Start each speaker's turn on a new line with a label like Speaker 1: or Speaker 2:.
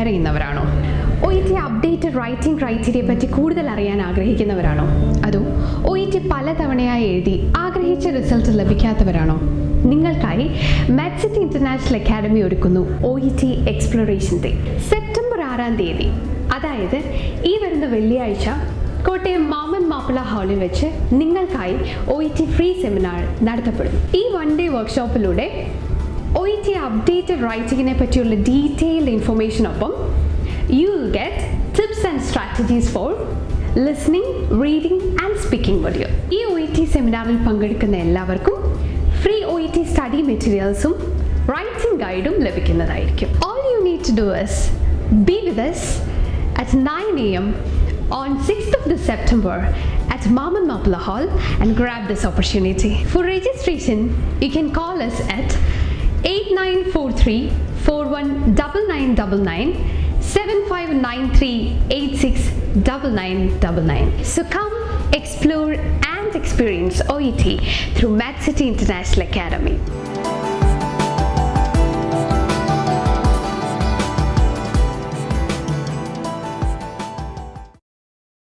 Speaker 1: Prepare ചെയ്യുന്നവരാണോ? OET updated writing ക്രൈറ്റീരിയയെ പറ്റി കൂടുതൽ അറിയാൻ ആഗ്രഹിക്കുന്നവരാണോ? അതോ OET പലതവണയായി എഴുതി ആഗ്രഹിച്ച റിസൾട്ട് ലഭിക്കാത്തവരാണോ? നിങ്ങൾക്കായി Medcity ഇന്റർനാഷണൽ അക്കാഡമി ഒരുക്കുന്നു OET എക്സ്പ്ലോറേഷൻ ഡേ. സെപ്റ്റംബർ 6-ാം തീയതി, അതായത് ഈ വരുന്ന വെള്ളിയാഴ്ച, കോട്ടയം മാമൻ മാപ്പിള ഹാളിൽ വെച്ച് നിങ്ങൾക്കായി OET ഫ്രീ സെമിനാർ നടത്തപ്പെടും. ഈ 1 ഡേ വർക്ക്ഷോപ്പിലൂടെ OET അപ്ഡേറ്റഡ് റൈറ്റിങ്ങിനെ പറ്റിയുള്ള detailed ഇൻഫർമേഷനൊപ്പം you will get tips and strategies for listening, reading and speaking video. ഈ OET സെമിനാറിൽ പങ്കെടുക്കുന്ന എല്ലാവർക്കും ഫ്രീ OET സ്റ്റഡി മെറ്റീരിയൽസും റൈറ്റിംഗ് ഗൈഡും ലഭിക്കുന്നതായിരിക്കും. All you need to do is be with us at 9 AM on 6th of September at Mammen Mappila Hall and grab this opportunity. For registration, you can call us at 8943 419999 7593869999. So come, explore and experience OET through Medcity International Academy.